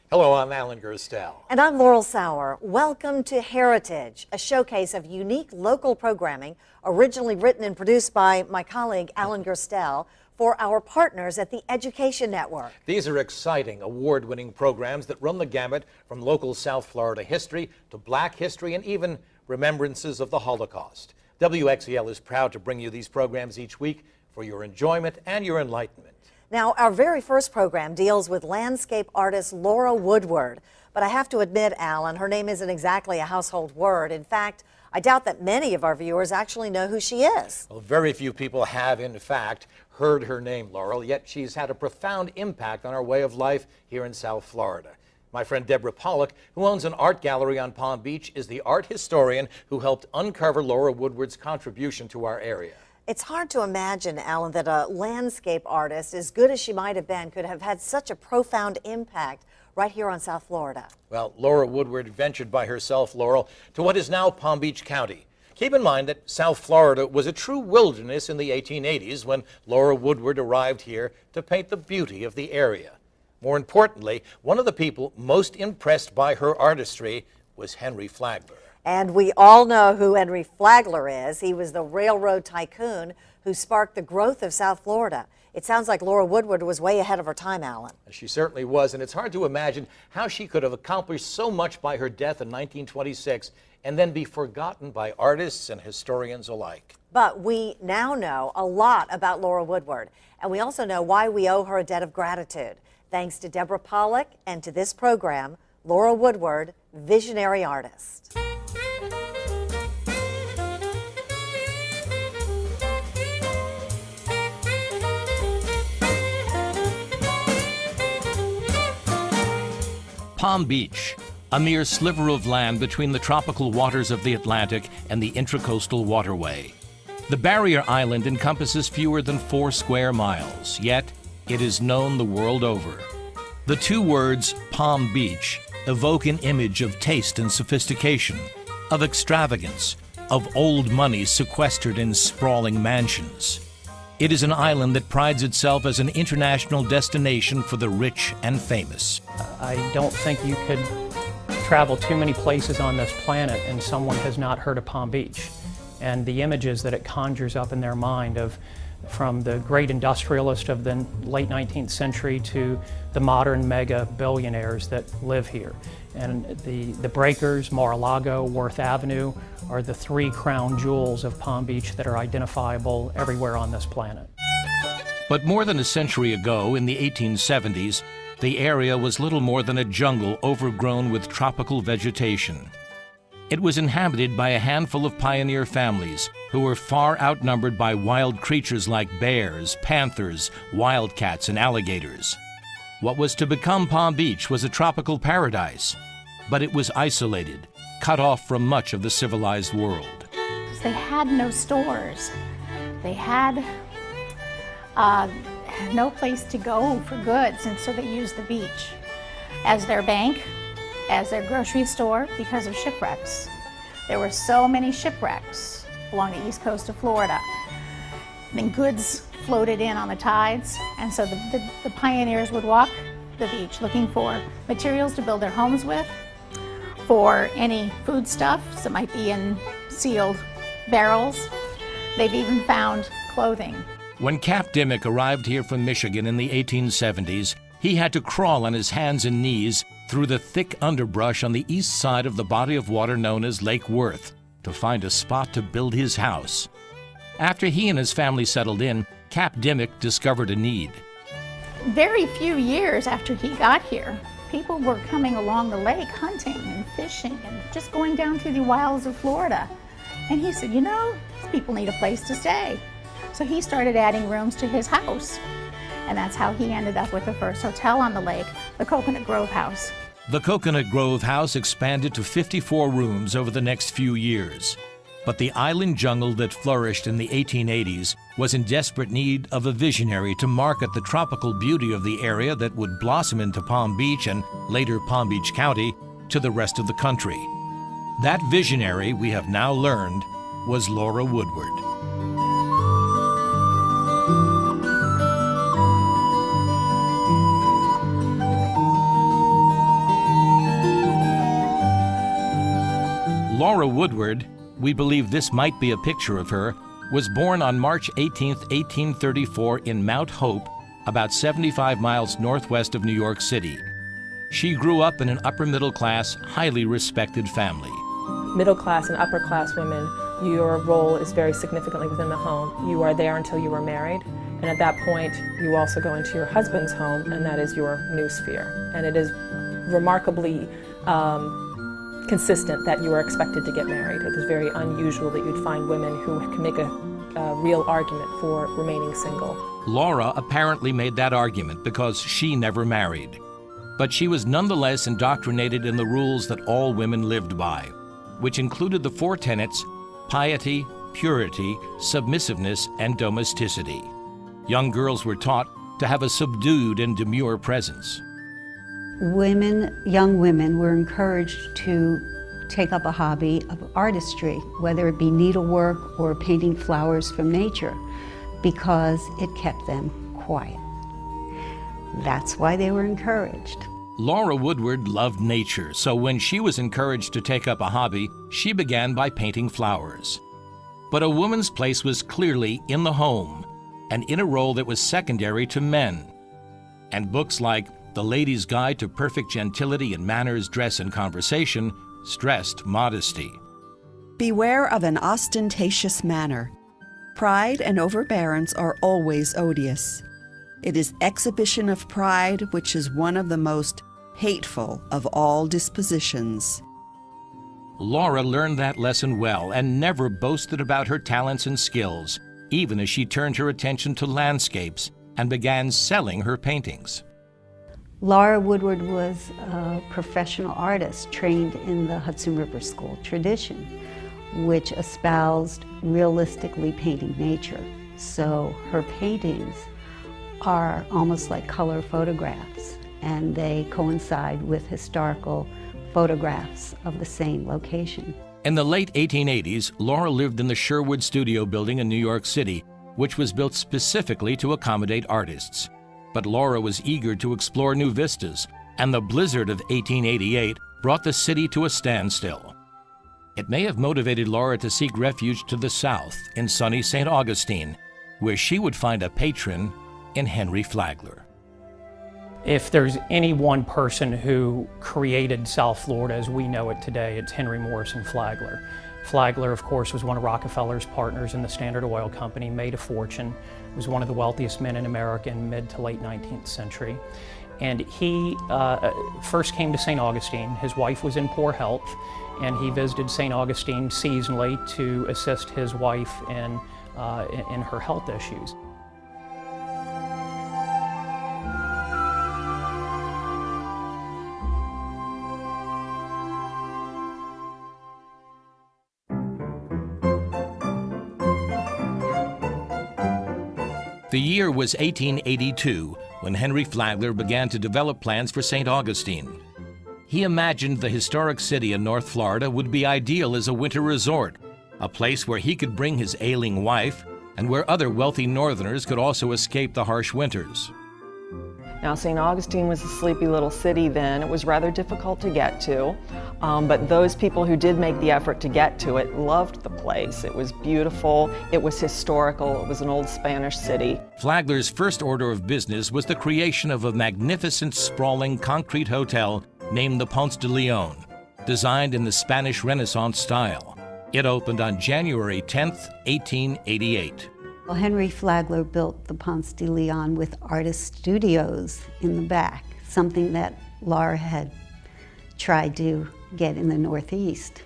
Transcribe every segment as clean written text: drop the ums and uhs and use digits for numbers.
Hello, I'm Alan Gerstel. And I'm Laurel Sauer. Welcome to Heritage, a showcase of unique local programming, originally written and produced by my colleague Alan Gerstel for our partners at the Education Network. These are exciting, award-winning programs that run the gamut from local South Florida history to Black history and even remembrances of the Holocaust. WXEL is proud to bring you these programs each week for your enjoyment and your enlightenment. Now, our very first program deals with landscape artist Laura Woodward. But I have to admit, Alan, her name isn't exactly a household word. In fact, I doubt that many of our viewers actually know who she is. Well, very few people have, in fact, heard her name, Laurel, yet she's had a profound impact on our way of life here in South Florida. My friend Deborah Pollock, who owns an art gallery on Palm Beach, is the art historian who helped uncover Laura Woodward's contribution to our area. It's hard to imagine, Alan, that a landscape artist, as good as she might have been, could have had such a profound impact right here on South Florida. Well, Laura Woodward ventured by herself, Laurel, to what is now Palm Beach County. Keep in mind that South Florida was a true wilderness in the 1880s when Laura Woodward arrived here to paint the beauty of the area. More importantly, one of the people most impressed by her artistry was Henry Flagler. And we all know who Henry Flagler is. He was the railroad tycoon who sparked the growth of South Florida. It sounds like Laura Woodward was way ahead of her time, Alan. She certainly was, and it's hard to imagine how she could have accomplished so much by her death in 1926 and then be forgotten by artists and historians alike. But we now know a lot about Laura Woodward, and we also know why we owe her a debt of gratitude. Thanks to Deborah Pollock and to this program, Laura Woodward, Visionary Artist. Palm Beach, a mere sliver of land between the tropical waters of the Atlantic and the Intracoastal Waterway. The barrier island encompasses fewer than 4 square miles, yet it is known the world over. The two words, Palm Beach, evoke an image of taste and sophistication, of extravagance, of old money sequestered in sprawling mansions. It is an island that prides itself as an international destination for the rich and famous. I don't think you could travel too many places on this planet and someone has not heard of Palm Beach. And the images that it conjures up in their mind from the great industrialist of the late 19th century to the modern mega billionaires that live here. And the Breakers, Mar-a-Lago, Worth Avenue are the 3 crown jewels of Palm Beach that are identifiable everywhere on this planet. But more than a century ago, in the 1870s, the area was little more than a jungle overgrown with tropical vegetation. It was inhabited by a handful of pioneer families who were far outnumbered by wild creatures like bears, panthers, wildcats, and alligators. What was to become Palm Beach was a tropical paradise, but it was isolated, cut off from much of the civilized world. They had no stores. They had no place to go for goods, and so they used the beach as their bank, as their grocery store, because of shipwrecks. There were so many shipwrecks along the east coast of Florida. And goods floated in on the tides, and so the pioneers would walk the beach looking for materials to build their homes with, for any foodstuffs that might be in sealed barrels. They've even found clothing. When Cap Dimmick arrived here from Michigan in the 1870s, he had to crawl on his hands and knees through the thick underbrush on the east side of the body of water known as Lake Worth to find a spot to build his house. After he and his family settled in, Cap Dimmick discovered a need. Very few years after he got here, people were coming along the lake hunting and fishing and just going down through the wilds of Florida. And he said, you know, these people need a place to stay. So he started adding rooms to his house. And that's how he ended up with the first hotel on the lake, the Coconut Grove House. The Coconut Grove House expanded to 54 rooms over the next few years. But the island jungle that flourished in the 1880s was in desperate need of a visionary to market the tropical beauty of the area that would blossom into Palm Beach and later Palm Beach County to the rest of the country. That visionary, we have now learned, was Laura Woodward. Laura Woodward, we believe this might be a picture of her, was born on March 18, 1834 in Mount Hope, about 75 miles northwest of New York City. She grew up in an upper-middle-class, highly respected family. Middle-class and upper-class women, your role is very significantly within the home. You are there until you are married, and at that point, you also go into your husband's home, and that is your new sphere. And it is remarkably consistent that you are expected to get married. It is very unusual that you'd find women who can make a real argument for remaining single. Laura apparently made that argument because she never married. But she was nonetheless indoctrinated in the rules that all women lived by, which included the four tenets: piety, purity, submissiveness, and domesticity. Young girls were taught to have a subdued and demure presence. Young women were encouraged to take up a hobby of artistry, whether it be needlework or painting flowers from nature, because it kept them quiet. That's why they were encouraged. Laura Woodward loved nature, so when she was encouraged to take up a hobby, she began by painting flowers. But a woman's place was clearly in the home, and in a role that was secondary to men. And books like The Lady's Guide to Perfect Gentility in Manners, Dress, and Conversation stressed modesty. Beware of an ostentatious manner. Pride and overbearance are always odious. It is exhibition of pride which is one of the most hateful of all dispositions. Laura learned that lesson well and never boasted about her talents and skills, even as she turned her attention to landscapes and began selling her paintings. Laura Woodward was a professional artist trained in the Hudson River School tradition, which espoused realistically painting nature. So her paintings are almost like color photographs, and they coincide with historical photographs of the same location. In the late 1880s, Laura lived in the Sherwood Studio building in New York City, which was built specifically to accommodate artists. But Laura was eager to explore new vistas, and the blizzard of 1888 brought the city to a standstill. It may have motivated Laura to seek refuge to the south in sunny St. Augustine, where she would find a patron in Henry Flagler. If there's any one person who created South Florida as we know it today, it's Henry Morrison Flagler. Flagler, of course, was one of Rockefeller's partners in the Standard Oil Company, made a fortune, was one of the wealthiest men in America in mid to late 19th century. And he first came to St. Augustine. His wife was in poor health, and he visited St. Augustine seasonally to assist his wife in her health issues. The year was 1882 when Henry Flagler began to develop plans for St. Augustine. He imagined the historic city in North Florida would be ideal as a winter resort, a place where he could bring his ailing wife and where other wealthy Northerners could also escape the harsh winters. Now, St. Augustine was a sleepy little city then. It was rather difficult to get to, but those people who did make the effort to get to it loved the place. It was beautiful, it was historical, it was an old Spanish city. Flagler's first order of business was the creation of a magnificent, sprawling concrete hotel named the Ponce de Leon, designed in the Spanish Renaissance style. It opened on January 10, 1888. Well, Henry Flagler built the Ponce de Leon with artist studios in the back, something that Laura had tried to get in the Northeast.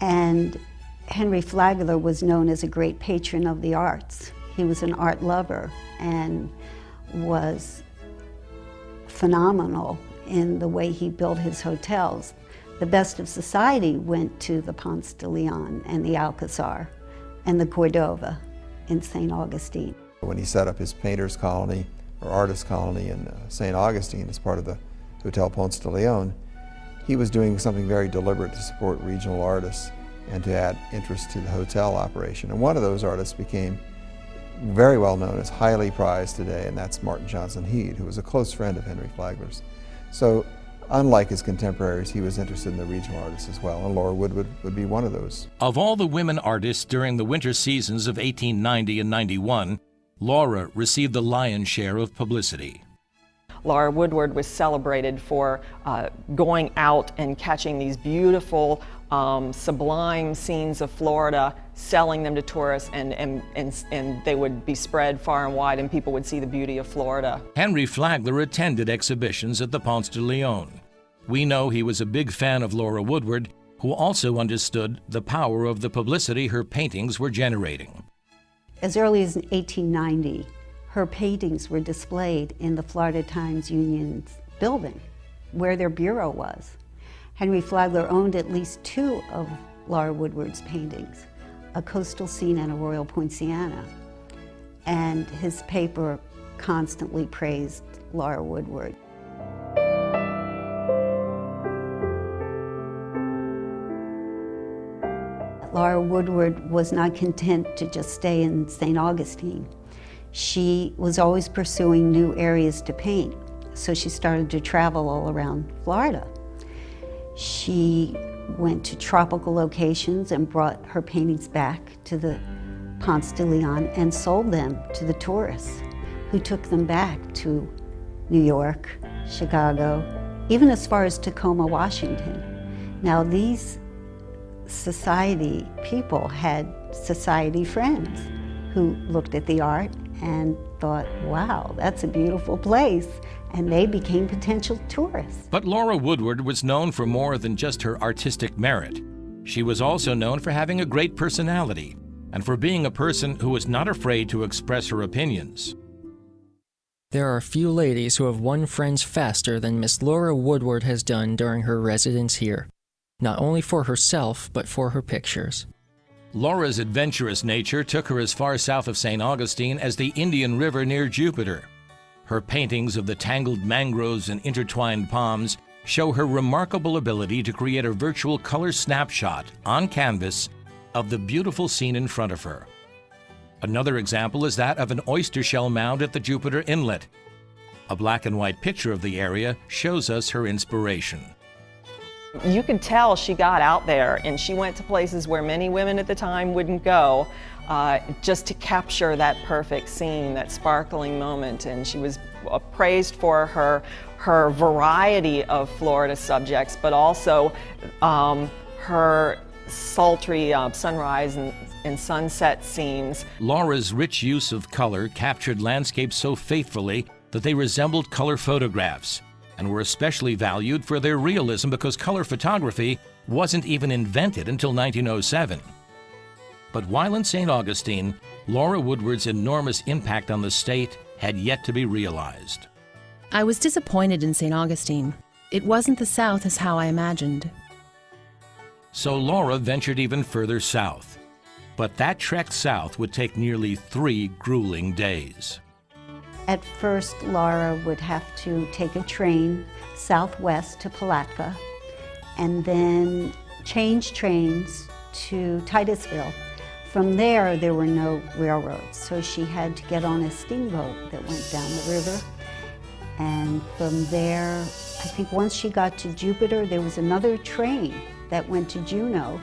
And Henry Flagler was known as a great patron of the arts. He was an art lover and was phenomenal in the way he built his hotels. The best of society went to the Ponce de Leon and the Alcazar and the Cordova in St. Augustine. When he set up his painters colony or artist colony in St. Augustine as part of the Hotel Ponce de Leon, he was doing something very deliberate to support regional artists and to add interest to the hotel operation. And one of those artists became very well known, as highly prized today, and that's Martin Johnson Heade, who was a close friend of Henry Flagler's. So unlike his contemporaries, he was interested in the regional artists as well, and Laura Woodward would be one of those. Of all the women artists during the winter seasons of 1890 and 91, Laura received the lion's share of publicity. Laura Woodward was celebrated for going out and catching these beautiful, sublime scenes of Florida, selling them to tourists, and they would be spread far and wide, and people would see the beauty of Florida. Henry Flagler attended exhibitions at the Ponce de Leon. We know he was a big fan of Laura Woodward, who also understood the power of the publicity her paintings were generating. As early as 1890, her paintings were displayed in the Florida Times-Union's building, where their bureau was. Henry Flagler owned at least 2 of Laura Woodward's paintings, a coastal scene and a royal poinciana, and his paper constantly praised Laura Woodward. Laura Woodward was not content to just stay in St. Augustine. She was always pursuing new areas to paint, so she started to travel all around Florida. She went to tropical locations and brought her paintings back to the Ponce de Leon and sold them to the tourists, who took them back to New York, Chicago, even as far as Tacoma, Washington. Now, these society people had society friends who looked at the art and thought, wow, that's a beautiful place, and they became potential tourists. But Laura Woodward was known for more than just her artistic merit. She was also known for having a great personality and for being a person who was not afraid to express her opinions. There are few ladies who have won friends faster than Miss Laura Woodward has done during her residence here, not only for herself, but for her pictures. Laura's adventurous nature took her as far south of St. Augustine as the Indian River near Jupiter. Her paintings of the tangled mangroves and intertwined palms show her remarkable ability to create a virtual color snapshot on canvas of the beautiful scene in front of her. Another example is that of an oyster shell mound at the Jupiter Inlet. A black and white picture of the area shows us her inspiration. You can tell she got out there and she went to places where many women at the time wouldn't go, just to capture that perfect scene, that sparkling moment. And she was praised for her variety of Florida subjects, but also her sultry sunrise and sunset scenes. Laura's rich use of color captured landscapes so faithfully that they resembled color photographs, and were especially valued for their realism because color photography wasn't even invented until 1907. But while in St. Augustine, Laura Woodward's enormous impact on the state had yet to be realized. I was disappointed in St. Augustine. It wasn't the South as how I imagined. So Laura ventured even further south. But that trek south would take nearly 3 grueling days. At first, Laura would have to take a train southwest to Palatka and then change trains to Titusville. From there were no railroads, so she had to get on a steamboat that went down the river. And from there, I think once she got to Jupiter, there was another train that went to Juneau.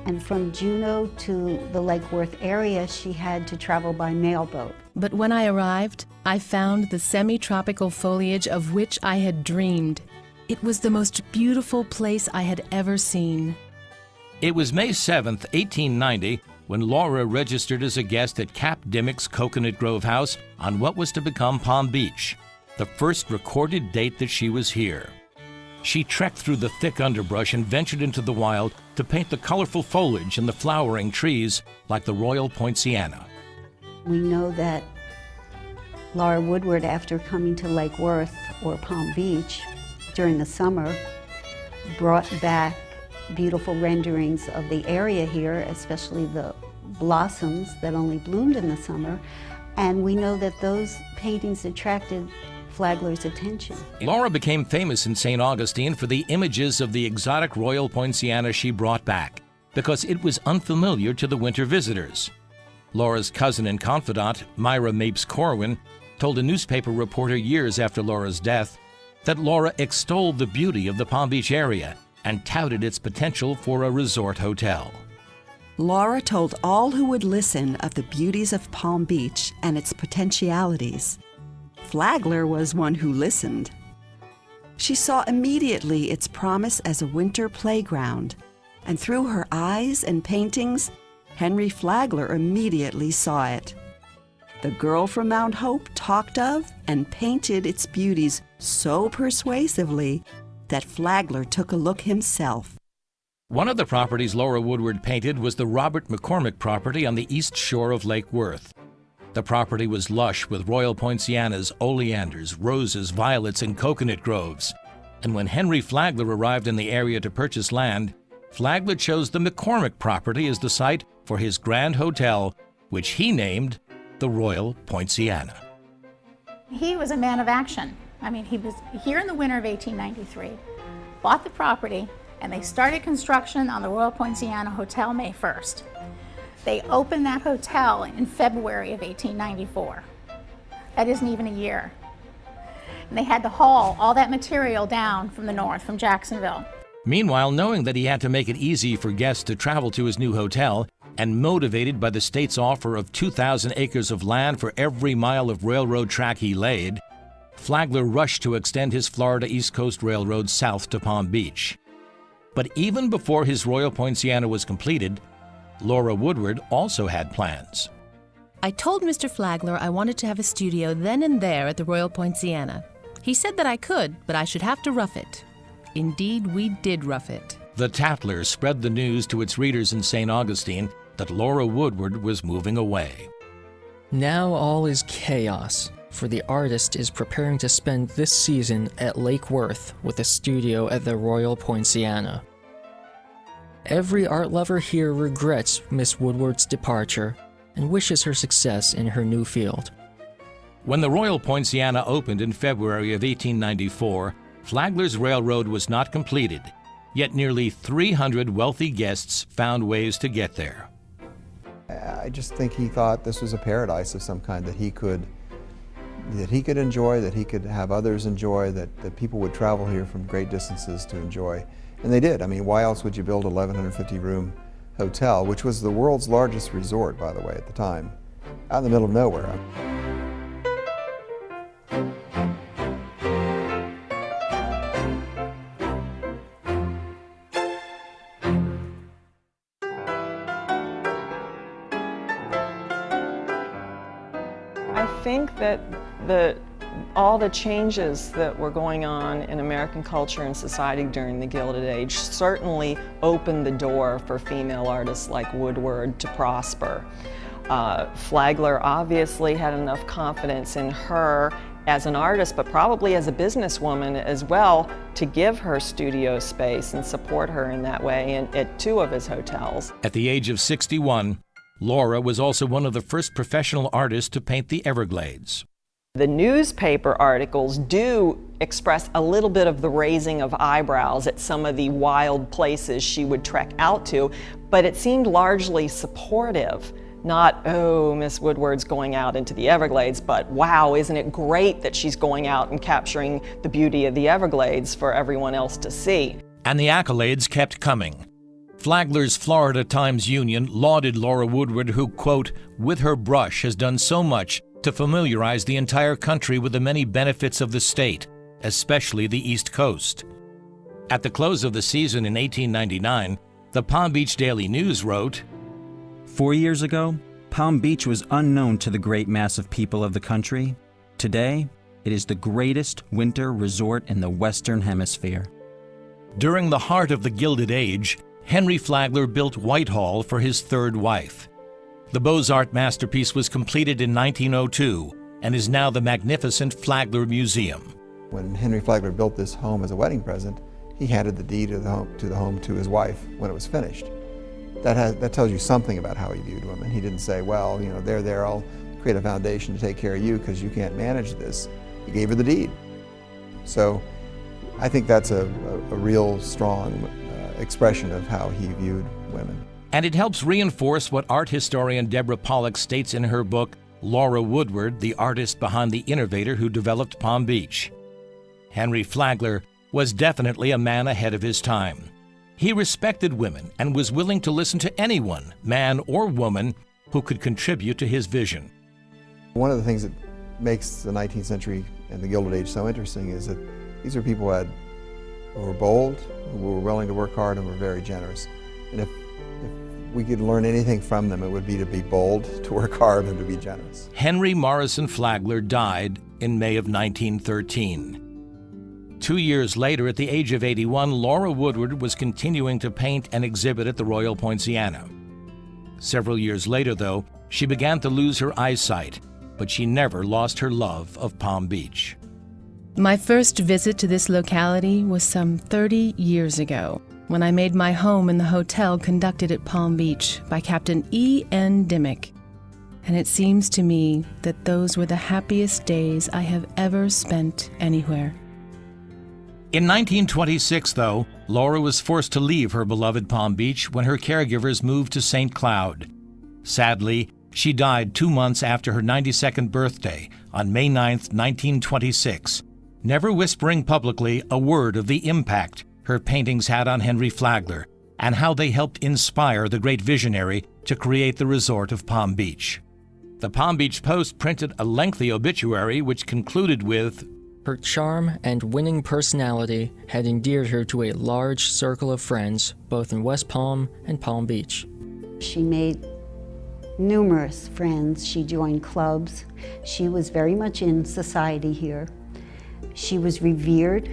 And from Juneau to the Lake Worth area, she had to travel by mailboat. But when I arrived, I found the semi-tropical foliage of which I had dreamed. It was the most beautiful place I had ever seen. It was May 7th, 1890, when Laura registered as a guest at Cap Dimmick's Coconut Grove House on what was to become Palm Beach, the first recorded date that she was here. She trekked through the thick underbrush and ventured into the wild to paint the colorful foliage and the flowering trees like the royal poinciana. We know that Laura Woodward, after coming to Lake Worth or Palm Beach during the summer, brought back beautiful renderings of the area here, especially the blossoms that only bloomed in the summer. And we know that those paintings attracted Flagler's attention. Laura became famous in St. Augustine for the images of the exotic royal poinciana she brought back, because it was unfamiliar to the winter visitors. Laura's cousin and confidant, Myra Mapes Corwin, told a newspaper reporter years after Laura's death, that Laura extolled the beauty of the Palm Beach area and touted its potential for a resort hotel. Laura told all who would listen of the beauties of Palm Beach and its potentialities. Flagler was one who listened. She saw immediately its promise as a winter playground, and through her eyes and paintings, Henry Flagler immediately saw it. The girl from Mount Hope talked of and painted its beauties so persuasively that Flagler took a look himself. One of the properties Laura Woodward painted was the Robert McCormick property on the east shore of Lake Worth. The property was lush with royal poincianas, oleanders, roses, violets, and coconut groves. And when Henry Flagler arrived in the area to purchase land, Flagler chose the McCormick property as the site for his grand hotel, which he named the Royal Poinciana. He was a man of action. I mean, he was here in the winter of 1893, bought the property, and they started construction on the Royal Poinciana Hotel May 1st. They opened that hotel in February of 1894. That isn't even a year. And they had to haul all that material down from the north, from Jacksonville. Meanwhile, knowing that he had to make it easy for guests to travel to his new hotel, and motivated by the state's offer of 2,000 acres of land for every mile of railroad track he laid, Flagler rushed to extend his Florida East Coast Railroad south to Palm Beach. But even before his Royal Poinciana was completed, Laura Woodward also had plans. I told Mr. Flagler I wanted to have a studio then and there at the Royal Poinciana. He said that I could, but I should have to rough it. Indeed, we did rough it. The Tatler spread the news to its readers in St. Augustine that Laura Woodward was moving away. Now all is chaos, for the artist is preparing to spend this season at Lake Worth with a studio at the Royal Poinciana. Every art lover here regrets Miss Woodward's departure and wishes her success in her new field. When the Royal Poinciana opened in February of 1894, Flagler's railroad was not completed, yet nearly 300 wealthy guests found ways to get there. I just think he thought this was a paradise of some kind that he could enjoy, that he could have others enjoy, that people would travel here from great distances to enjoy. And they did. I mean, why else would you build a 1,150-room hotel, which was the world's largest resort, by the way, at the time, out in the middle of nowhere? I think that all the changes that were going on in American culture and society during the Gilded Age certainly opened the door for female artists like Woodward to prosper. Flagler obviously had enough confidence in her as an artist, but probably as a businesswoman as well, to give her studio space and support her in that way at two of his hotels. At the age of 61, Laura was also one of the first professional artists to paint the Everglades. The newspaper articles do express a little bit of the raising of eyebrows at some of the wild places she would trek out to, but it seemed largely supportive. Not, oh, Miss Woodward's going out into the Everglades, but wow, isn't it great that she's going out and capturing the beauty of the Everglades for everyone else to see. And the accolades kept coming. Flagler's Florida Times-Union lauded Laura Woodward, who, quote, with her brush has done so much to familiarize the entire country with the many benefits of the state, especially the East Coast. At the close of the season in 1899, the Palm Beach Daily News wrote, 4 years ago, Palm Beach was unknown to the great mass of people of the country. Today, it is the greatest winter resort in the Western Hemisphere. During the heart of the Gilded Age, Henry Flagler built Whitehall for his third wife. The Beaux-Arts masterpiece was completed in 1902 and is now the magnificent Flagler Museum. When Henry Flagler built this home as a wedding present, he handed the deed of the home to his wife when it was finished. That tells you something about how he viewed women. He didn't say, well, you know, they're there, I'll create a foundation to take care of you because you can't manage this. He gave her the deed. So I think that's a real strong expression of how he viewed women. And it helps reinforce what art historian Deborah Pollack states in her book, Laura Woodward, the artist behind the innovator who developed Palm Beach. Henry Flagler was definitely a man ahead of his time. He respected women and was willing to listen to anyone, man or woman, who could contribute to his vision. One of the things that makes the 19th century and the Gilded Age so interesting is that these are people who were bold, who were willing to work hard, and were very generous. And if we could learn anything from them, it would be to be bold, to work hard, and to be generous. Henry Morrison Flagler died in May of 1913. 2 years later, at the age of 81, Laura Woodward was continuing to paint and exhibit at the Royal Poinciana. Several years later, though, she began to lose her eyesight, but she never lost her love of Palm Beach. My first visit to this locality was some 30 years ago, when I made my home in the hotel conducted at Palm Beach by Captain E.N. Dimmick. And it seems to me that those were the happiest days I have ever spent anywhere. In 1926, though, Laura was forced to leave her beloved Palm Beach when her caregivers moved to St. Cloud. Sadly, she died 2 months after her 92nd birthday on May 9, 1926, never whispering publicly a word of the impact her paintings had on Henry Flagler and how they helped inspire the great visionary to create the resort of Palm Beach. The Palm Beach Post printed a lengthy obituary which concluded with, "Her charm and winning personality had endeared her to a large circle of friends, both in West Palm and Palm Beach." She made numerous friends. She joined clubs. She was very much in society here. She was revered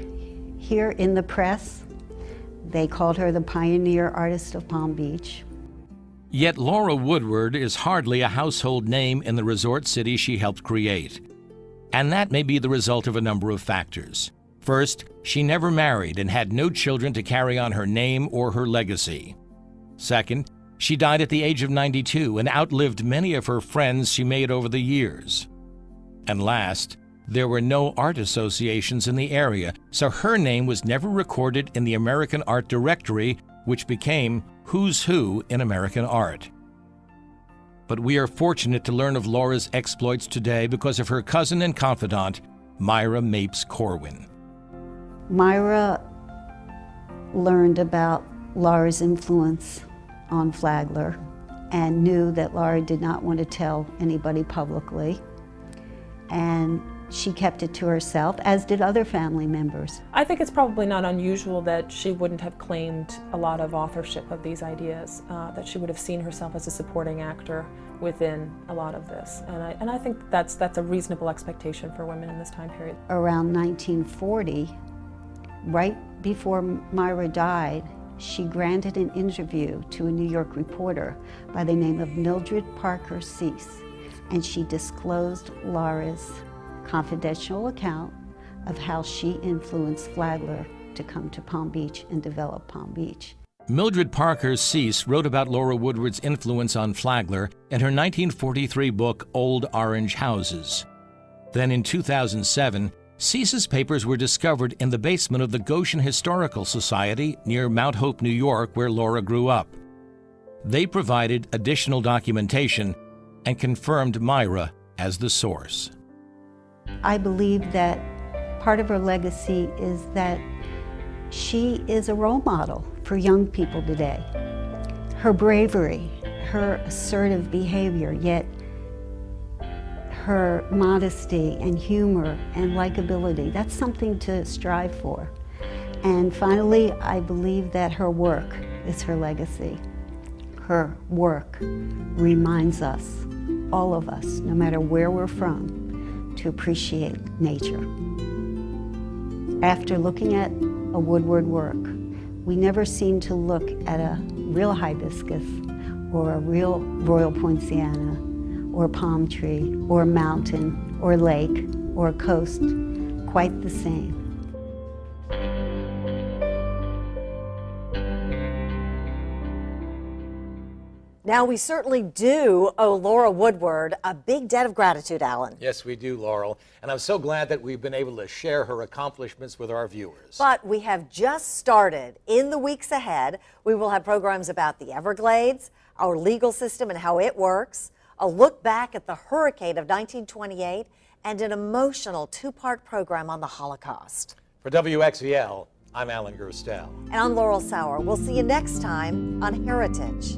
here in the press. They called her the pioneer artist of Palm Beach. Yet Laura Woodward is hardly a household name in the resort city she helped create. And that may be the result of a number of factors. First, she never married and had no children to carry on her name or her legacy. Second, she died at the age of 92 and outlived many of her friends she made over the years. And last, there were no art associations in the area, so her name was never recorded in the American Art Directory, which became Who's Who in American Art. But we are fortunate to learn of Laura's exploits today because of her cousin and confidant, Myra Mapes Corwin. Myra learned about Laura's influence on Flagler and knew that Laura did not want to tell anybody publicly. And she kept it to herself, as did other family members. I think it's probably not unusual that she wouldn't have claimed a lot of authorship of these ideas, that she would have seen herself as a supporting actor within a lot of this. And I think that's a reasonable expectation for women in this time period. Around 1940, right before Myra died, she granted an interview to a New York reporter by the name of Mildred Parker Cease, and she disclosed Laura's confidential account of how she influenced Flagler to come to Palm Beach and develop Palm Beach. Mildred Parker Cease wrote about Laura Woodward's influence on Flagler in her 1943 book, Old Orange Houses. Then in 2007, Cease's papers were discovered in the basement of the Goshen Historical Society near Mount Hope, New York, where Laura grew up. They provided additional documentation and confirmed Myra as the source. I believe that part of her legacy is that she is a role model for young people today. Her bravery, her assertive behavior, yet her modesty and humor and likability, that's something to strive for. And finally, I believe that her work is her legacy. Her work reminds us, all of us, no matter where we're from, to appreciate nature. After looking at a Woodward work, we never seem to look at a real hibiscus or a real Royal Poinciana or palm tree or mountain or lake or coast quite the same. Now, we certainly do owe Laura Woodward a big debt of gratitude, Alan. Yes, we do, Laurel. And I'm so glad that we've been able to share her accomplishments with our viewers. But we have just started. In the weeks ahead, we will have programs about the Everglades, our legal system and how it works, a look back at the hurricane of 1928, and an emotional two-part program on the Holocaust. For WXVL, I'm Alan Gerstel. And I'm Laurel Sauer. We'll see you next time on Heritage.